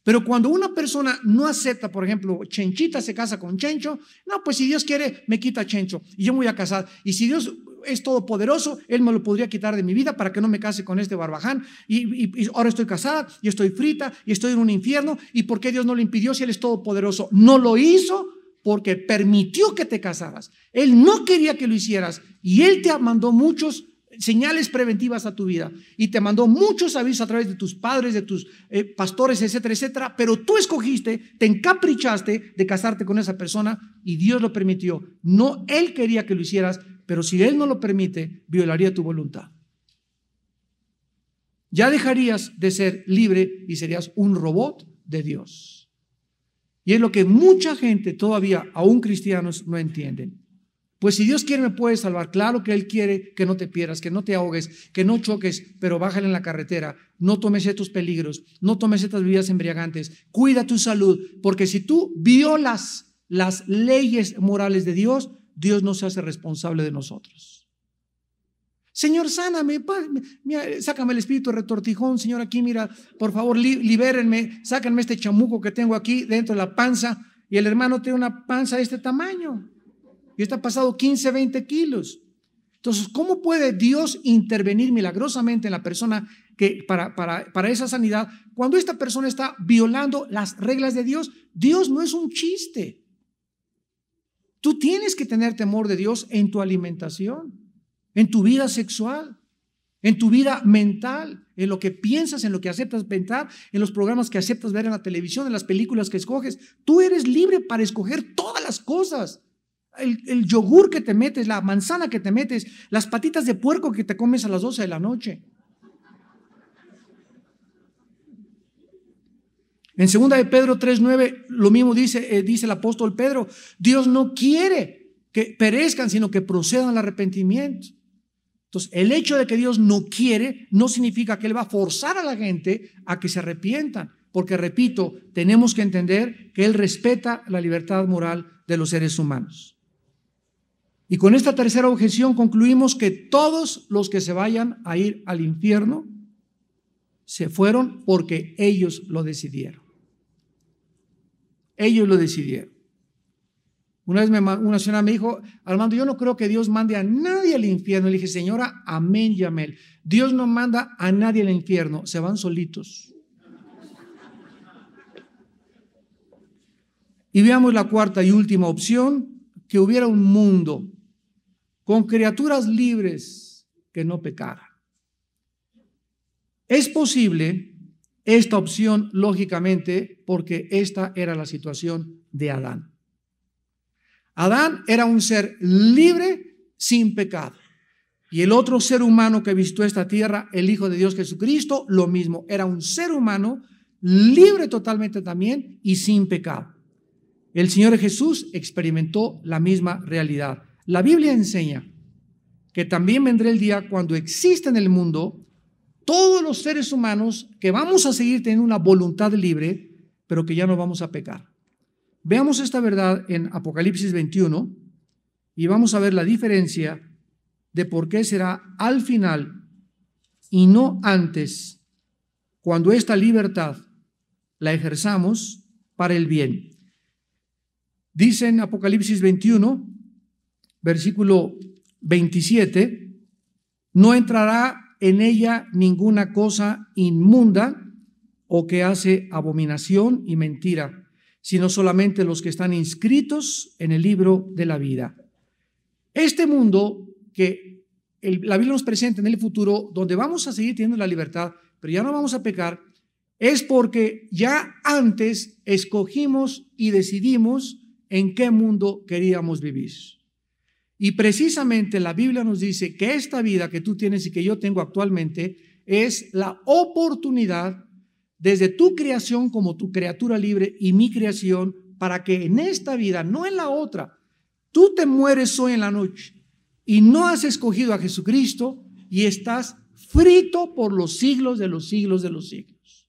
Pero cuando una persona no acepta, por ejemplo, Chenchita se casa con Chencho, no, pues si Dios quiere, me quita Chencho y yo me voy a casar. Y si Dios es todopoderoso, Él me lo podría quitar de mi vida para que no me case con este barbaján. Y ahora estoy casada y estoy frita y estoy en un infierno. ¿Y por qué Dios no lo impidió si Él es todopoderoso? No lo hizo porque permitió que te casaras. Él no quería que lo hicieras y Él te mandó muchos señales preventivas a tu vida y te mandó muchos avisos a través de tus padres, de tus pastores, etcétera, etcétera, pero tú escogiste, te encaprichaste de casarte con esa persona y Dios lo permitió. No, Él quería que lo hicieras, pero si Él no lo permite, violaría tu voluntad. Ya dejarías de ser libre y serías un robot de Dios. Y es lo que mucha gente todavía, aún cristianos, no entienden. Pues si Dios quiere me puede salvar. Claro que Él quiere que no te pierdas, que no te ahogues, que no choques, pero bájale en la carretera. No tomes estos peligros, no tomes estas bebidas embriagantes. Cuida tu salud, porque si tú violas las leyes morales de Dios, Dios no se hace responsable de nosotros. Señor, sáname, sácame el espíritu retortijón, Señor, aquí mira, por favor, libérenme, sáquenme este chamuco que tengo aquí dentro de la panza, y el hermano tiene una panza de este tamaño. Y está pasado 15, 20 kilos. Entonces, ¿cómo puede Dios intervenir milagrosamente en la persona que para esa sanidad cuando esta persona está violando las reglas de Dios? Dios no es un chiste. Tú tienes que tener temor de Dios en tu alimentación, en tu vida sexual, en tu vida mental, en lo que piensas, en lo que aceptas pensar, en los programas que aceptas ver en la televisión, en las películas que escoges. Tú eres libre para escoger todas las cosas. El yogur que te metes, la manzana que te metes, las patitas de puerco que te comes a las 12 de la noche. En 2 de Pedro 3:9, lo mismo dice el apóstol Pedro: Dios no quiere que perezcan, sino que procedan al arrepentimiento. Entonces, el hecho de que Dios no quiere no significa que Él va a forzar a la gente a que se arrepientan, porque, repito, tenemos que entender que Él respeta la libertad moral de los seres humanos. Y con esta tercera objeción concluimos que todos los que se vayan a ir al infierno se fueron porque ellos lo decidieron. Ellos lo decidieron. Una vez una señora me dijo: Armando, yo no creo que Dios mande a nadie al infierno. Le dije: señora, amén y amén. Dios no manda a nadie al infierno, se van solitos. Y veamos la cuarta y última opción: que hubiera un mundo con criaturas libres que no pecaran. Es posible esta opción, lógicamente, porque esta era la situación de Adán. Adán era un ser libre sin pecado. Y el otro ser humano que visitó esta tierra, el Hijo de Dios Jesucristo, lo mismo. Era un ser humano libre totalmente también y sin pecado. El Señor Jesús experimentó la misma realidad. La Biblia enseña que también vendrá el día cuando exista en el mundo todos los seres humanos que vamos a seguir teniendo una voluntad libre, pero que ya no vamos a pecar. Veamos esta verdad en Apocalipsis 21 y vamos a ver la diferencia de por qué será al final y no antes, cuando esta libertad la ejerzamos para el bien. Dice en Apocalipsis 21, versículo 27, no entrará en ella ninguna cosa inmunda o que hace abominación y mentira, sino solamente los que están inscritos en el libro de la vida. Este mundo que la Biblia nos presenta en el futuro, donde vamos a seguir teniendo la libertad, pero ya no vamos a pecar, es porque ya antes escogimos y decidimos en qué mundo queríamos vivir. Y precisamente la Biblia nos dice que esta vida que tú tienes y que yo tengo actualmente es la oportunidad desde tu creación como tu criatura libre y mi creación, para que en esta vida, no en la otra, tú te mueres hoy en la noche y no has escogido a Jesucristo y estás frito por los siglos de los siglos de los siglos.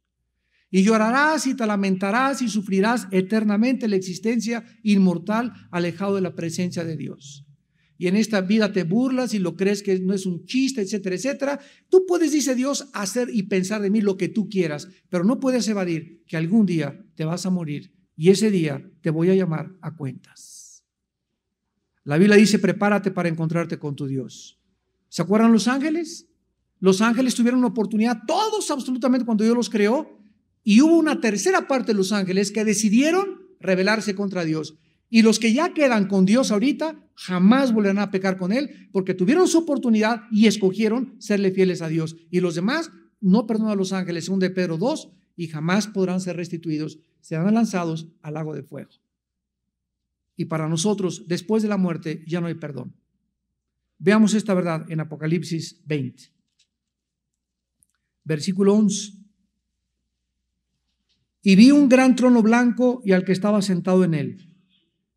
Y llorarás y te lamentarás y sufrirás eternamente la existencia inmortal, alejado de la presencia de Dios. Y en esta vida te burlas y lo crees que no es un chiste, etcétera, etcétera. Tú puedes, dice Dios, hacer y pensar de mí lo que tú quieras, pero no puedes evadir que algún día te vas a morir y ese día te voy a llamar a cuentas. La Biblia dice: prepárate para encontrarte con tu Dios. ¿Se acuerdan los ángeles? Los ángeles tuvieron una oportunidad, todos absolutamente, cuando Dios los creó, y hubo una tercera parte de los ángeles que decidieron rebelarse contra Dios. Y los que ya quedan con Dios ahorita jamás volverán a pecar con Él, porque tuvieron su oportunidad y escogieron serle fieles a Dios. Y los demás no perdonan a los ángeles, según de Pedro 2, y jamás podrán ser restituidos, serán lanzados al lago de fuego. Y para nosotros, después de la muerte, ya no hay perdón. Veamos esta verdad en Apocalipsis 20. versículo 11. Y vi un gran trono blanco y al que estaba sentado en él,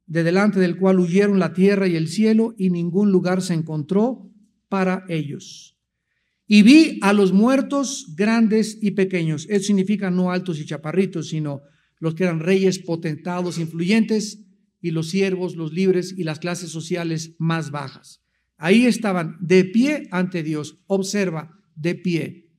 de delante del cual huyeron la tierra y el cielo, y ningún lugar se encontró para ellos. Y vi a los muertos grandes y pequeños. Eso significa no altos y chaparritos, sino los que eran reyes, potentados, influyentes, y los siervos, los libres y las clases sociales más bajas. Ahí estaban de pie ante Dios. Observa, de pie.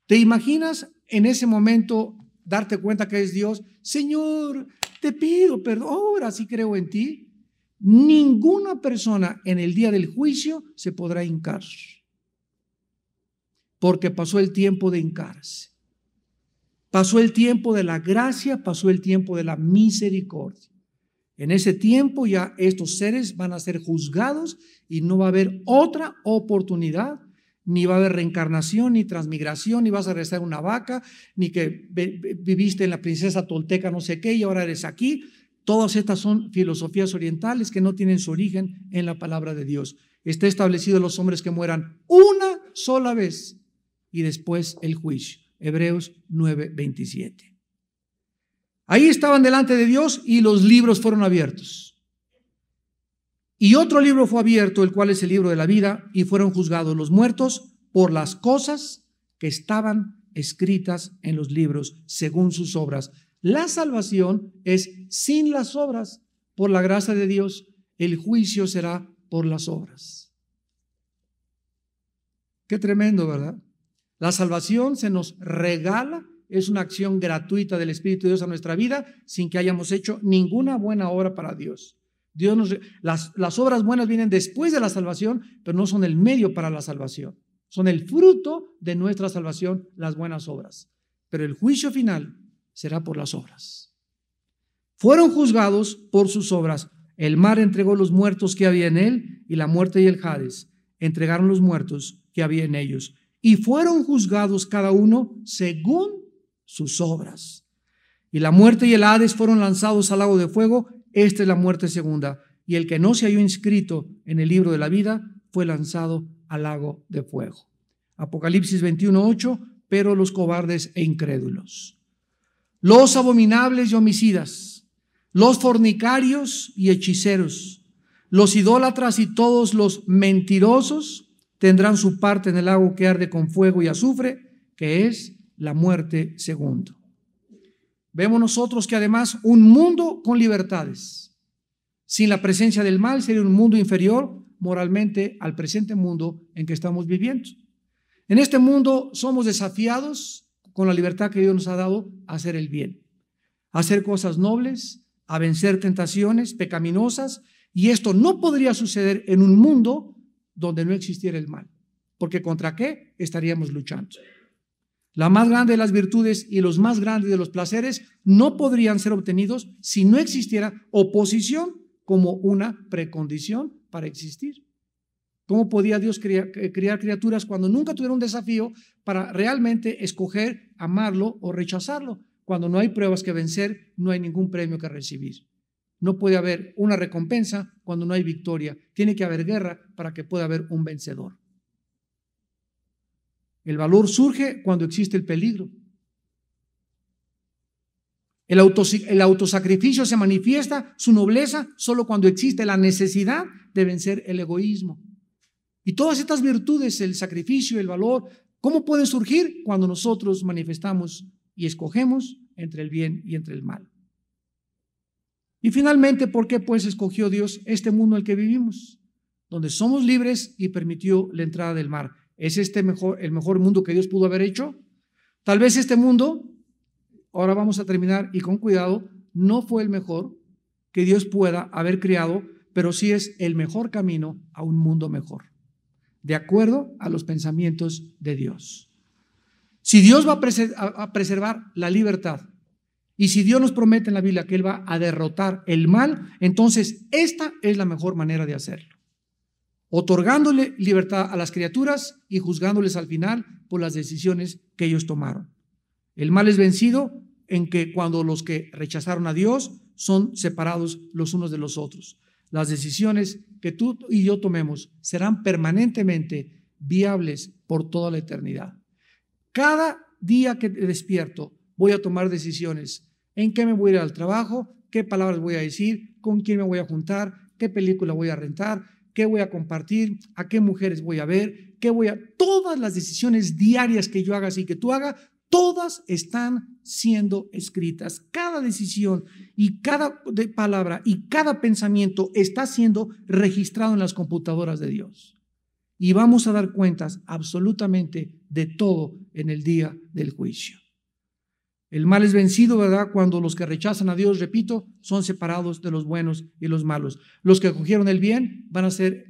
¿Te imaginas en ese momento darte cuenta que es Dios? Señor, te pido perdón, ahora sí creo en ti. Ninguna persona en el día del juicio se podrá hincar, porque pasó el tiempo de hincarse. Pasó el tiempo de la gracia, pasó el tiempo de la misericordia. En ese tiempo ya estos seres van a ser juzgados y no va a haber otra oportunidad, ni va a haber reencarnación, ni transmigración, ni vas a regresar una vaca, ni que viviste en la princesa tolteca no sé qué y ahora eres aquí. Todas estas son filosofías orientales que no tienen su origen en la palabra de Dios. Está establecido los hombres que mueran una sola vez y después el juicio. Hebreos 9:27. Ahí estaban delante de Dios y los libros fueron abiertos. Y otro libro fue abierto, el cual es el libro de la vida, y fueron juzgados los muertos por las cosas que estaban escritas en los libros según sus obras. La salvación es sin las obras, por la gracia de Dios. El juicio será por las obras. Qué tremendo, ¿verdad? La salvación se nos regala. Es una acción gratuita del Espíritu de Dios a nuestra vida sin que hayamos hecho ninguna buena obra para Dios. Las obras buenas vienen después de la salvación, pero no son el medio para la salvación. Son el fruto de nuestra salvación, las buenas obras. Pero el juicio final será por las obras. Fueron juzgados por sus obras. El mar entregó los muertos que había en él, y la muerte y el Hades entregaron los muertos que había en ellos. Y fueron juzgados cada uno según sus obras. Y la muerte y el Hades fueron lanzados al lago de fuego. Esta es la muerte segunda. Y el que no se halló inscrito en el libro de la vida fue lanzado al lago de fuego. Apocalipsis 21:8. Pero los cobardes e incrédulos, los abominables y homicidas, los fornicarios y hechiceros, los idólatras y todos los mentirosos tendrán su parte en el lago que arde con fuego y azufre, que es la muerte segunda. Vemos nosotros que además un mundo con libertades, sin la presencia del mal, sería un mundo inferior moralmente al presente mundo en que estamos viviendo. En este mundo somos desafiados con la libertad que Dios nos ha dado a hacer el bien, a hacer cosas nobles, a vencer tentaciones pecaminosas, y esto no podría suceder en un mundo donde no existiera el mal, porque ¿contra qué estaríamos luchando? La más grande de las virtudes y los más grandes de los placeres no podrían ser obtenidos si no existiera oposición como una precondición para existir. ¿Cómo podía Dios crear criaturas cuando nunca tuvieron un desafío para realmente escoger amarlo o rechazarlo? Cuando no hay pruebas que vencer, no hay ningún premio que recibir. No puede haber una recompensa cuando no hay victoria. Tiene que haber guerra para que pueda haber un vencedor. El valor surge cuando existe el peligro. El autosacrificio se manifiesta, su nobleza, solo cuando existe la necesidad de vencer el egoísmo. Y todas estas virtudes, el sacrificio, el valor, ¿cómo pueden surgir? Cuando nosotros manifestamos y escogemos entre el bien y entre el mal. Y finalmente, ¿por qué pues escogió Dios este mundo en el que vivimos? Donde somos libres y permitió la entrada del mar. ¿Es este el mejor mundo que Dios pudo haber hecho? Tal vez este mundo, ahora vamos a terminar y con cuidado, no fue el mejor que Dios pueda haber creado, pero sí es el mejor camino a un mundo mejor, de acuerdo a los pensamientos de Dios. Si Dios va a preservar la libertad, y si Dios nos promete en la Biblia que Él va a derrotar el mal, entonces esta es la mejor manera de hacerlo. Otorgándole libertad a las criaturas y juzgándoles al final por las decisiones que ellos tomaron. El mal es vencido en que cuando los que rechazaron a Dios son separados los unos de los otros. Las decisiones que tú y yo tomemos serán permanentemente viables por toda la eternidad. Cada día que despierto voy a tomar decisiones. ¿En qué me voy a ir al trabajo? ¿Qué palabras voy a decir? ¿Con quién me voy a juntar? ¿Qué película voy a rentar? ¿Qué voy a compartir? ¿A qué mujeres voy a ver? Todas las decisiones diarias que yo haga y que tú hagas, todas están siendo escritas. Cada decisión y cada palabra y cada pensamiento está siendo registrado en las computadoras de Dios. Y vamos a dar cuentas absolutamente de todo en el día del juicio. El mal es vencido, ¿verdad? Cuando los que rechazan a Dios, repito, son separados de los buenos y los malos. Los que cogieron el bien van a ser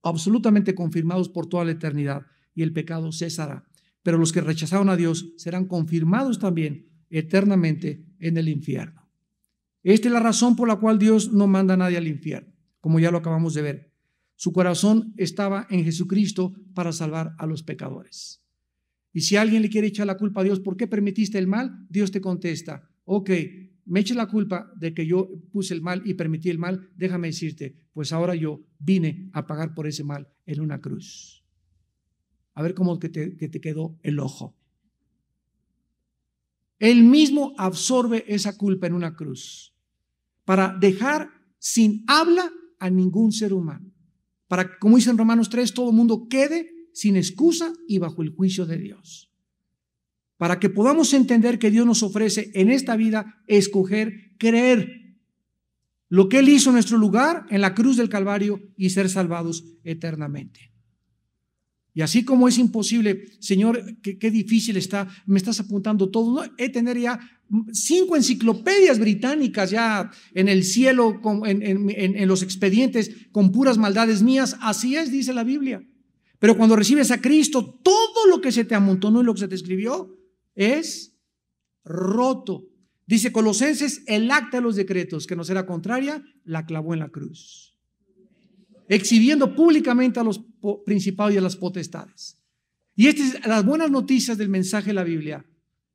absolutamente confirmados por toda la eternidad y el pecado cesará. Pero los que rechazaron a Dios serán confirmados también eternamente en el infierno. Esta es la razón por la cual Dios no manda a nadie al infierno, como ya lo acabamos de ver. Su corazón estaba en Jesucristo para salvar a los pecadores. Y si alguien le quiere echar la culpa a Dios, ¿por qué permitiste el mal? Dios te contesta, ok, me eches la culpa de que yo puse el mal y permití el mal, déjame decirte, pues ahora yo vine a pagar por ese mal en una cruz. A ver cómo que te quedó el ojo. Él mismo absorbe esa culpa en una cruz para dejar sin habla a ningún ser humano. Para que, como dice en Romanos 3, todo el mundo quede sin excusa y bajo el juicio de Dios. Para que podamos entender que Dios nos ofrece en esta vida escoger, creer lo que Él hizo en nuestro lugar en la cruz del Calvario y ser salvados eternamente. Y así como es imposible, Señor, qué difícil está, me estás apuntando todo, ¿no? Tener ya 5 enciclopedias británicas ya en el cielo, en los expedientes con puras maldades mías. Así es, dice la Biblia. Pero cuando recibes a Cristo, todo lo que se te amontonó y lo que se te escribió es roto. Dice Colosenses, el acta de los decretos que nos era contraria, la clavó en la cruz, exhibiendo públicamente a los principados y a las potestades. Y estas son las buenas noticias del mensaje de la Biblia,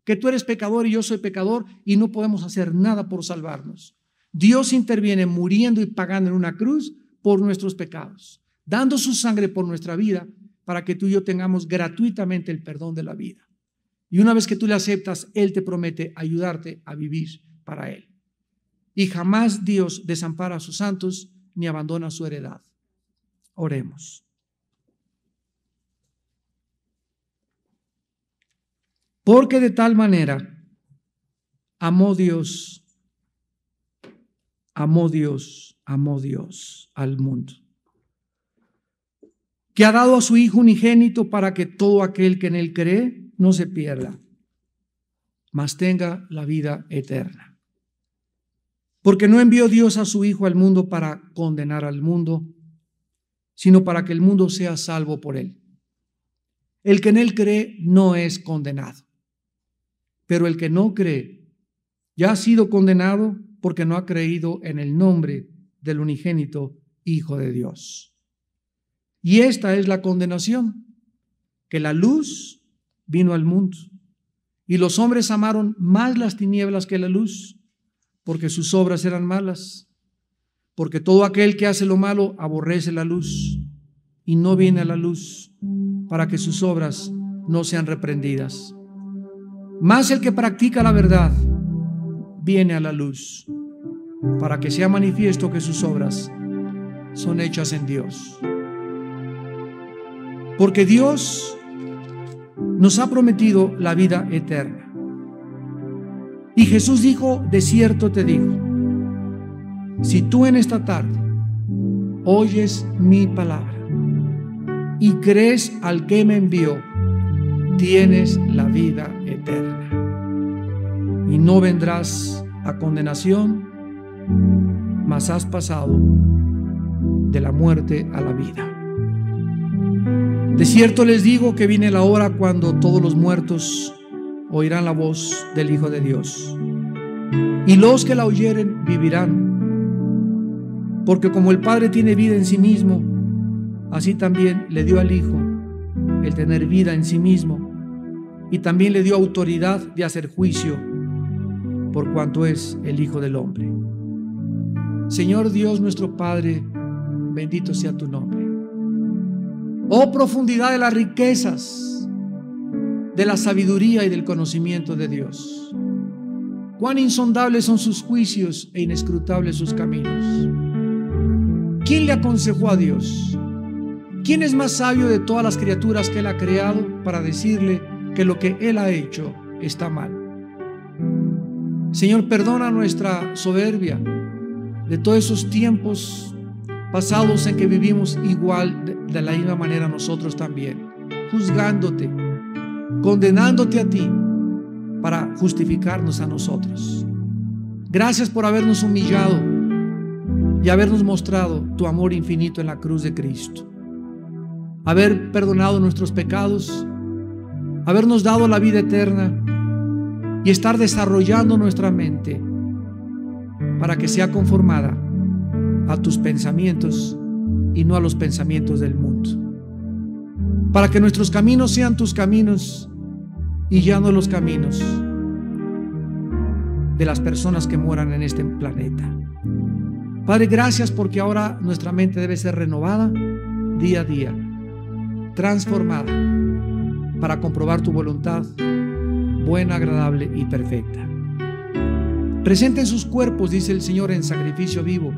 que tú eres pecador y yo soy pecador y no podemos hacer nada por salvarnos. Dios interviene muriendo y pagando en una cruz por nuestros pecados, dando su sangre por nuestra vida para que tú y yo tengamos gratuitamente el perdón de la vida. Y una vez que tú le aceptas, Él te promete ayudarte a vivir para Él. Y jamás Dios desampara a sus santos ni abandona su heredad. Oremos. Porque de tal manera amó Dios al mundo, que ha dado a su Hijo unigénito para que todo aquel que en Él cree no se pierda, mas tenga la vida eterna. Porque no envió Dios a su Hijo al mundo para condenar al mundo, sino para que el mundo sea salvo por Él. El que en Él cree no es condenado, pero el que no cree ya ha sido condenado porque no ha creído en el nombre del unigénito Hijo de Dios. Y esta es la condenación, que la luz vino al mundo, y los hombres amaron más las tinieblas que la luz, porque sus obras eran malas. Porque todo aquel que hace lo malo aborrece la luz y no viene a la luz, para que sus obras no sean reprendidas. Mas el que practica la verdad viene a la luz, para que sea manifiesto que sus obras son hechas en Dios. Porque Dios nos ha prometido la vida eterna. Y Jesús dijo, de cierto te digo, si tú en esta tarde oyes mi palabra y crees al que me envió, tienes la vida eterna y no vendrás a condenación, mas has pasado de la muerte a la vida. De cierto les digo que viene la hora cuando todos los muertos oirán la voz del Hijo de Dios, y los que la oyeren vivirán, porque como el Padre tiene vida en sí mismo, así también le dio al Hijo el tener vida en sí mismo, y también le dio autoridad de hacer juicio, por cuanto es el Hijo del Hombre. Señor Dios nuestro Padre, bendito sea tu nombre. Oh profundidad de las riquezas de la sabiduría y del conocimiento de Dios. Cuán insondables son sus juicios e inescrutables sus caminos. ¿Quién le aconsejó a Dios? ¿Quién es más sabio de todas las criaturas que Él ha creado para decirle que lo que Él ha hecho está mal? Señor, perdona nuestra soberbia de todos esos tiempos pasados en que vivimos igual de la misma manera nosotros también, juzgándote, condenándote a ti para justificarnos a nosotros. Gracias por habernos humillado y habernos mostrado tu amor infinito en la cruz de Cristo. Haber perdonado nuestros pecados, habernos dado la vida eterna y estar desarrollando nuestra mente para que sea conformada a tus pensamientos y no a los pensamientos del mundo. Para que nuestros caminos sean tus caminos y ya no los caminos de las personas que moran en este planeta. Padre, gracias porque ahora nuestra mente debe ser renovada día a día, transformada para comprobar tu voluntad buena, agradable y perfecta. Presenten sus cuerpos, dice el Señor, en sacrificio vivo,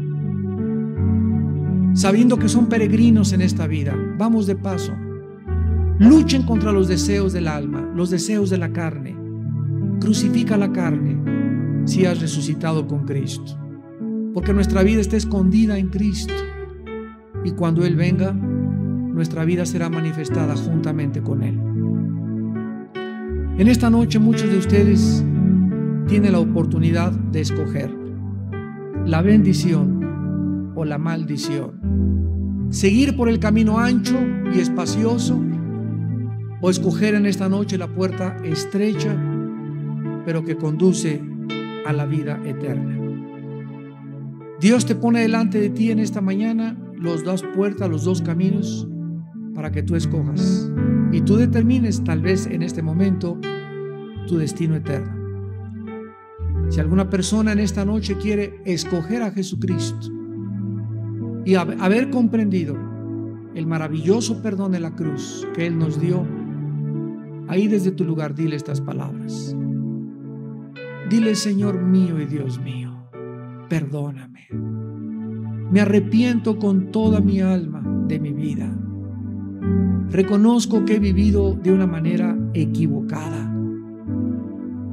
sabiendo que son peregrinos en esta vida. Vamos de paso. Luchen contra los deseos del alma, los deseos de la carne. Crucifica la carne si has resucitado con Cristo, porque nuestra vida está escondida en Cristo, y cuando Él venga, nuestra vida será manifestada juntamente con Él. En esta noche muchos de ustedes tienen la oportunidad de escoger la bendición o la maldición, seguir por el camino ancho y espacioso, o escoger en esta noche la puerta estrecha, pero que conduce a la vida eterna. Dios te pone delante de ti en esta mañana las dos puertas, los dos caminos, para que tú escojas y tú determines tal vez en este momento tu destino eterno. Si alguna persona en esta noche quiere escoger a Jesucristo y haber comprendido el maravilloso perdón de la cruz que Él nos dio, ahí desde tu lugar dile estas palabras. Dile: Señor mío y Dios mío, perdóname. Me arrepiento con toda mi alma de mi vida. Reconozco que he vivido de una manera equivocada.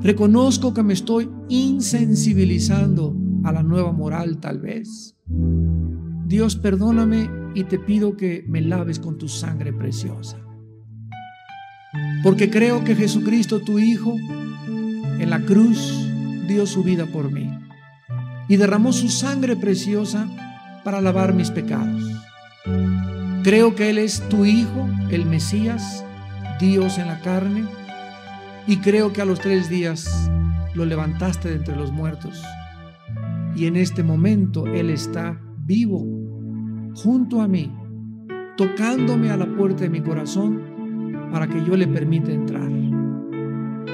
Reconozco que me estoy insensibilizando a la nueva moral tal vez. Dios, perdóname y te pido que me laves con tu sangre preciosa. Porque creo que Jesucristo, tu Hijo, en la cruz dio su vida por mí y derramó su sangre preciosa para lavar mis pecados. Creo que Él es tu Hijo, el Mesías, Dios en la carne, y creo que a los 3 días lo levantaste de entre los muertos, y en este momento Él está vivo junto a mí, tocándome a la puerta de mi corazón para que yo le permita entrar,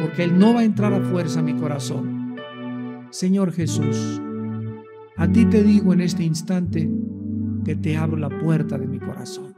porque Él no va a entrar a fuerza a mi corazón. Señor Jesús, a ti te digo en este instante que te abro la puerta de mi corazón.